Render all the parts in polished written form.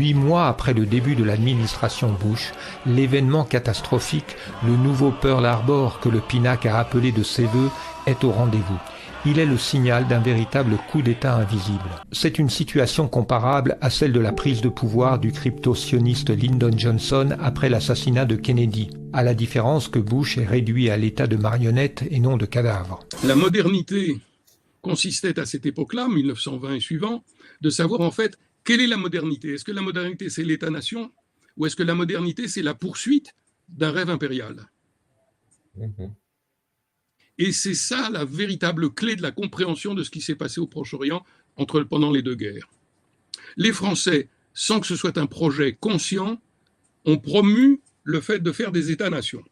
8 mois après le début de l'administration Bush, l'événement catastrophique, le nouveau Pearl Harbor que le Pinac a appelé de ses vœux, est au rendez-vous. Il est le signal d'un véritable coup d'État invisible. C'est une situation comparable à celle de la prise de pouvoir du crypto-sioniste Lyndon Johnson après l'assassinat de Kennedy, à la différence que Bush est réduit à l'état de marionnette et non de cadavre. La modernité consistait à cette époque-là, 1920 et suivant, de savoir en fait quelle est la modernité. Est-ce que la modernité c'est l'État-nation ou est-ce que la modernité c'est la poursuite d'un rêve impérial ? Et c'est ça la véritable clé de la compréhension de ce qui s'est passé au Proche-Orient pendant les deux guerres. Les Français, sans que ce soit un projet conscient, ont promu le fait de faire des États-nations.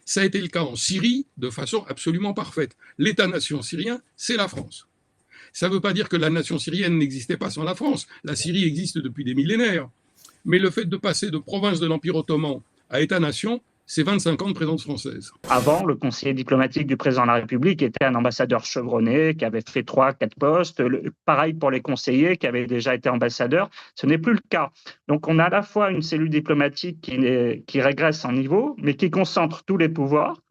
Ça a été le cas en Syrie de façon absolument parfaite. L'État-nation syrien, c'est la France. Ça ne veut pas dire que la nation syrienne n'existait pas sans la France. La Syrie existe depuis des millénaires. Mais le fait de passer de province de l'Empire ottoman à État-nation, c'est 25 ans de présence française. Avant, le conseiller diplomatique du président de la République était un ambassadeur chevronné qui avait fait 3-4 postes. Pareil pour les conseillers qui avaient déjà été ambassadeurs. Ce n'est plus le cas. Donc, on a à la fois une cellule diplomatique qui régresse en niveau, mais qui concentre tous les pouvoirs.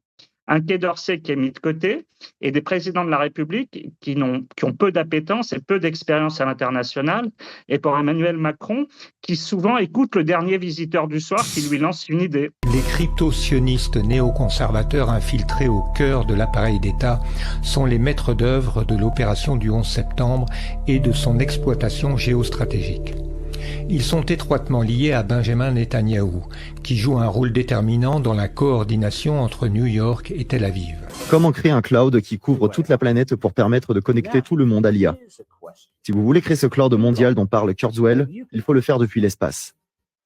Un Quai d'Orsay qui est mis de côté et des présidents de la République qui ont peu d'appétence et peu d'expérience à l'international. Et pour Emmanuel Macron, qui souvent écoute le dernier visiteur du soir qui lui lance une idée. Les crypto-sionistes néoconservateurs infiltrés au cœur de l'appareil d'État sont les maîtres d'œuvre de l'opération du 11 septembre et de son exploitation géostratégique. Ils sont étroitement liés à Benjamin Netanyahou, qui joue un rôle déterminant dans la coordination entre New York et Tel Aviv. Comment créer un cloud qui couvre toute la planète pour permettre de connecter tout le monde à l'IA? Si vous voulez créer ce cloud mondial dont parle Kurzweil, il faut le faire depuis l'espace.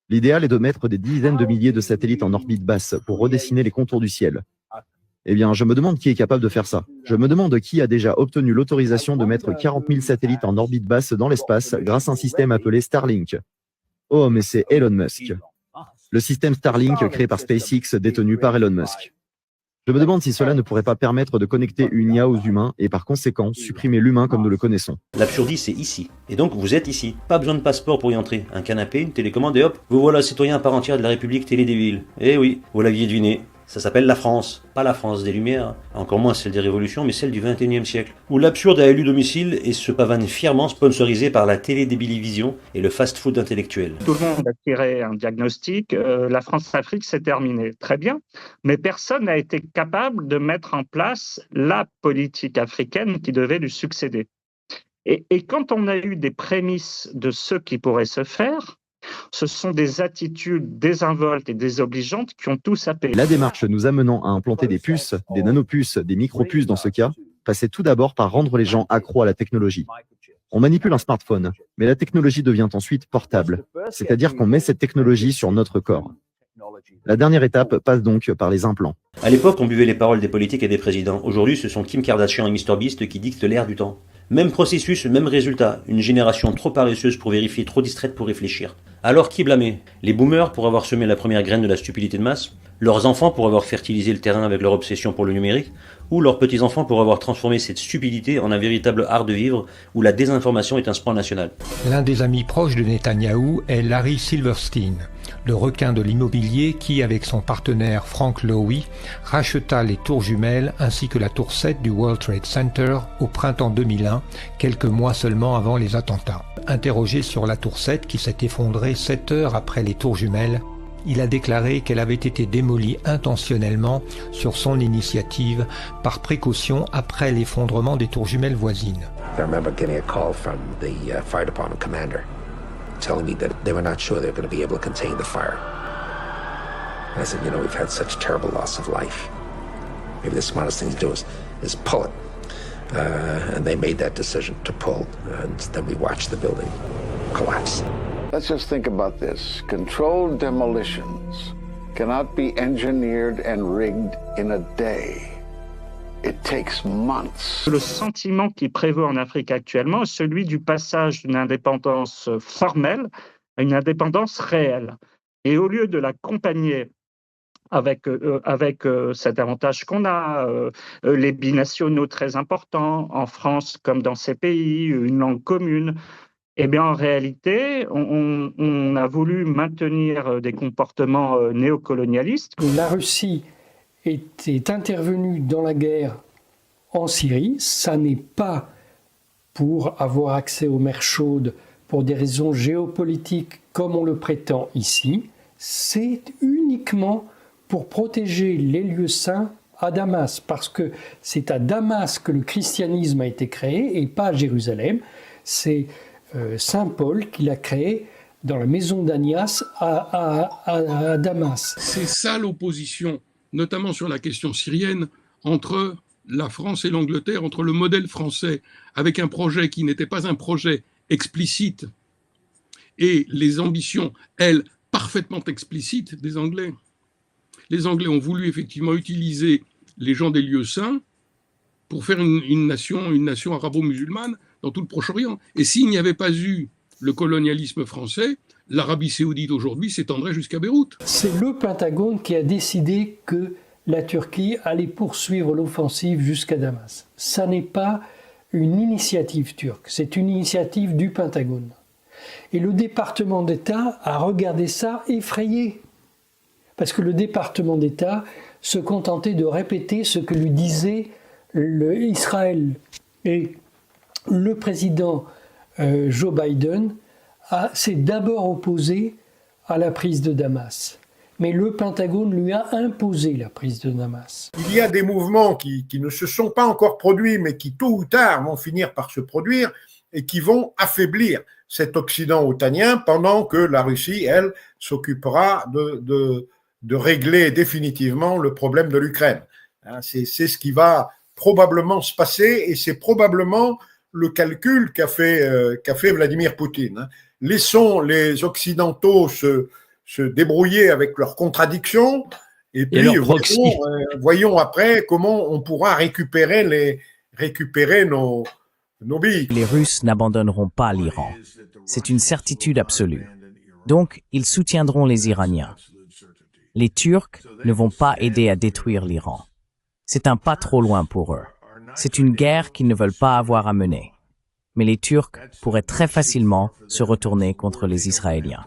L'idéal est de mettre des dizaines de milliers de satellites en orbite basse pour redessiner les contours du ciel. Eh bien, je me demande qui est capable de faire ça. Je me demande qui a déjà obtenu l'autorisation de mettre 40 000 satellites en orbite basse dans l'espace grâce à un système appelé Starlink. Oh, mais c'est Elon Musk. Le système Starlink créé par SpaceX détenu par Elon Musk. Je me demande si cela ne pourrait pas permettre de connecter une IA aux humains et par conséquent supprimer l'humain comme nous le connaissons. L'absurdie, c'est ici. Et donc, vous êtes ici. Pas besoin de passeport pour y entrer. Un canapé, une télécommande et hop, vous voilà citoyen à part entière de la République télé des villes. Eh oui, vous l'aviez deviné. Ça s'appelle la France, pas la France des Lumières, encore moins celle des Révolutions, mais celle du XXIe siècle, où l'absurde a élu domicile et se pavane fièrement sponsorisé par la télédébilivision et le fast-food intellectuel. Tout le monde a tiré un diagnostic, la France-Afrique c'est terminé, très bien, mais personne n'a été capable de mettre en place la politique africaine qui devait lui succéder. Et quand on a eu des prémices de ce qui pourrait se faire, ce sont des attitudes désinvoltes et désobligeantes qui ont tout sapé. La démarche nous amenant à implanter des puces, des nanopuces, des micropuces dans ce cas, passait tout d'abord par rendre les gens accros à la technologie. On manipule un smartphone, mais la technologie devient ensuite portable, c'est-à-dire qu'on met cette technologie sur notre corps. La dernière étape passe donc par les implants. À l'époque, on buvait les paroles des politiques et des présidents. Aujourd'hui, ce sont Kim Kardashian et MrBeast qui dictent l'ère du temps. Même processus, même résultat. Une génération trop paresseuse pour vérifier, trop distraite pour réfléchir. Alors qui blâmer? Les boomers pour avoir semé la première graine de la stupidité de masse? Leurs enfants pour avoir fertilisé le terrain avec leur obsession pour le numérique? Ou leurs petits-enfants pour avoir transformé cette stupidité en un véritable art de vivre où la désinformation est un sport national? L'un des amis proches de Netanyahou est Larry Silverstein, le requin de l'immobilier qui, avec son partenaire Frank Lowy, racheta les tours jumelles ainsi que la tour 7 du World Trade Center au printemps 2001, quelques mois seulement avant les attentats. Interrogé sur la tour 7 qui s'est effondrée 7 heures après les tours jumelles, il a déclaré qu'elle avait été démolie intentionnellement sur son initiative par précaution après l'effondrement des tours jumelles voisines. I remember getting a call from the fire department commander telling me that they were not sure they were going to be able to contain the fire. And I said, you know, we've had such terrible loss of life. Maybe the smartest thing to do is pull it. And they made that decision to pull, and then we watched the building collapse. Let's just think about this. Controlled demolitions cannot be engineered and rigged in a day. It takes months. Le sentiment qui prévaut en Afrique actuellement est celui du passage d'une indépendance formelle à une indépendance réelle. Et au lieu de l'accompagner avec cet avantage qu'on a, les binationaux très importants en France comme dans ces pays, une langue commune, Eh bien, en réalité, on a voulu maintenir des comportements néocolonialistes. La Russie est intervenue dans la guerre en Syrie. Ça n'est pas pour avoir accès aux mers chaudes pour des raisons géopolitiques comme on le prétend ici. C'est uniquement pour protéger les lieux saints à Damas, parce que c'est à Damas que le christianisme a été créé et pas à Jérusalem. C'est Saint Paul qui l'a créé dans la maison d'Anias à Damas. C'est ça l'opposition, notamment sur la question syrienne, entre la France et l'Angleterre, entre le modèle français, avec un projet qui n'était pas un projet explicite, et les ambitions, elles, parfaitement explicites des Anglais. Les Anglais ont voulu effectivement utiliser les gens des lieux saints pour faire une nation arabo-musulmane dans tout le Proche-Orient. Et s'il n'y avait pas eu le colonialisme français, l'Arabie saoudite aujourd'hui s'étendrait jusqu'à Beyrouth. C'est le Pentagone qui a décidé que la Turquie allait poursuivre l'offensive jusqu'à Damas. Ça n'est pas une initiative turque, c'est une initiative du Pentagone. Et le département d'État a regardé ça effrayé. Parce que le département d'État se contentait de répéter ce que lui disait Israël. Et le président Joe Biden s'est d'abord opposé à la prise de Damas. Mais le Pentagone lui a imposé la prise de Damas. Il y a des mouvements qui ne se sont pas encore produits, mais qui tôt ou tard vont finir par se produire et qui vont affaiblir cet Occident otanien pendant que la Russie, elle, s'occupera de régler définitivement le problème de l'Ukraine. C'est ce qui va probablement se passer et c'est probablement le calcul qu'a fait Vladimir Poutine. Laissons les Occidentaux se débrouiller avec leurs contradictions et puis voyons après comment on pourra récupérer nos billes. Les Russes n'abandonneront pas l'Iran. C'est une certitude absolue. Donc, ils soutiendront les Iraniens. Les Turcs ne vont pas aider à détruire l'Iran. C'est un pas trop loin pour eux. C'est une guerre qu'ils ne veulent pas avoir à mener. Mais les Turcs pourraient très facilement se retourner contre les Israéliens.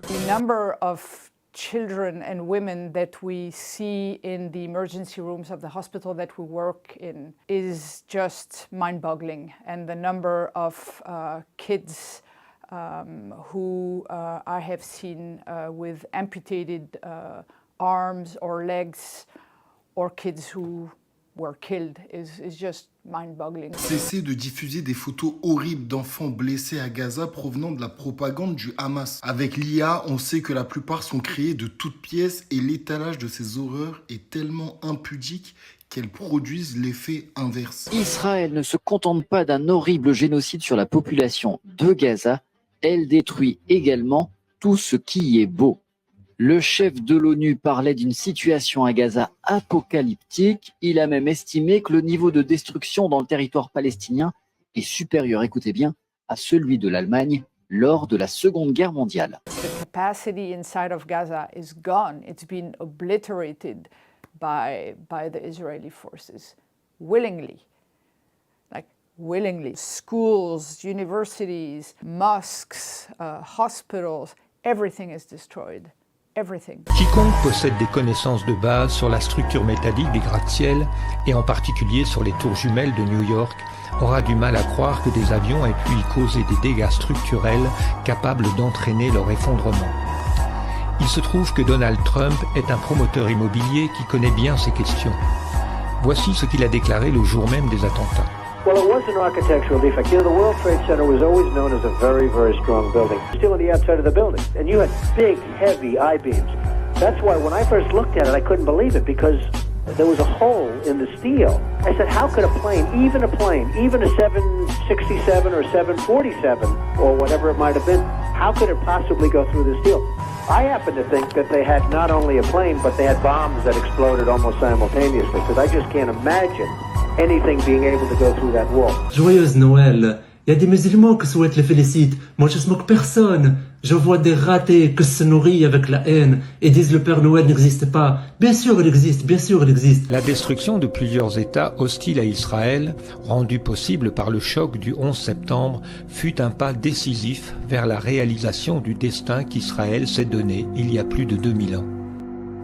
Children and women that we see in the emergency rooms of the hospital that we work in is just mind-boggling. And the number of kids who I have seen with amputated arms or legs, or kids who were killed is just mind-boggling. Cessez de diffuser des photos horribles d'enfants blessés à Gaza provenant de la propagande du Hamas. Avec l'IA, on sait que la plupart sont créés de toutes pièces et l'étalage de ces horreurs est tellement impudique qu'elles produisent l'effet inverse. Israël ne se contente pas d'un horrible génocide sur la population de Gaza, elle détruit également tout ce qui est beau. Le chef de l'ONU parlait d'une situation à Gaza apocalyptique. Il a même estimé que le niveau de destruction dans le territoire palestinien est supérieur, écoutez bien, à celui de l'Allemagne lors de la Seconde Guerre mondiale. The capacity inside of Gaza is gone. It's been obliterated by the Israeli forces willingly. Like willingly. Schools, universities, mosques, hospitals, everything is destroyed. Everything. Quiconque possède des connaissances de base sur la structure métallique des gratte-ciel, et en particulier sur les tours jumelles de New York, aura du mal à croire que des avions aient pu y causer des dégâts structurels capables d'entraîner leur effondrement. Il se trouve que Donald Trump est un promoteur immobilier qui connaît bien ces questions. Voici ce qu'il a déclaré le jour même des attentats. Well, it was an architectural defect. You know, the World Trade Center was always known as a very, very strong building. Still on the outside of the building. And you had big, heavy I-beams. That's why when I first looked at it, I couldn't believe it because there was a hole in the steel. I said, how could a plane, even a 767 or 747 or whatever it might have been, how could it possibly go through the steel? I happen to think that they had not only a plane, but they had bombs that exploded almost simultaneously because I just can't imagine anything being able to go through that wall. Joyeuse Noël Il y a des musulmans qui souhaitent les féliciter. Moi, je ne se moque personne. Je vois des ratés qui se nourrissent avec la haine et disent le Père Noël n'existe pas. Bien sûr, il existe. Bien sûr, il existe. La destruction de plusieurs États hostiles à Israël, rendue possible par le choc du 11 septembre, fut un pas décisif vers la réalisation du destin qu'Israël s'est donné il y a plus de 2000 ans.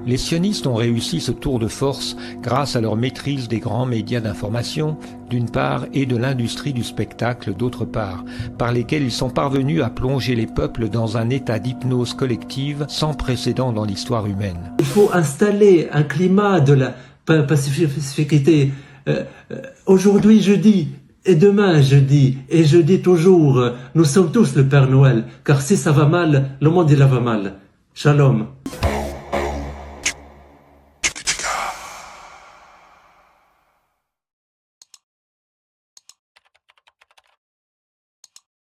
Les sionistes ont réussi ce tour de force grâce à leur maîtrise des grands médias d'information, d'une part, et de l'industrie du spectacle, d'autre part, par lesquels ils sont parvenus à plonger les peuples dans un état d'hypnose collective sans précédent dans l'histoire humaine. Il faut installer un climat de la pacificité. Aujourd'hui, je dis, et demain, je dis, et je dis toujours, nous sommes tous le Père Noël, car si ça va mal, le monde il va mal. Shalom.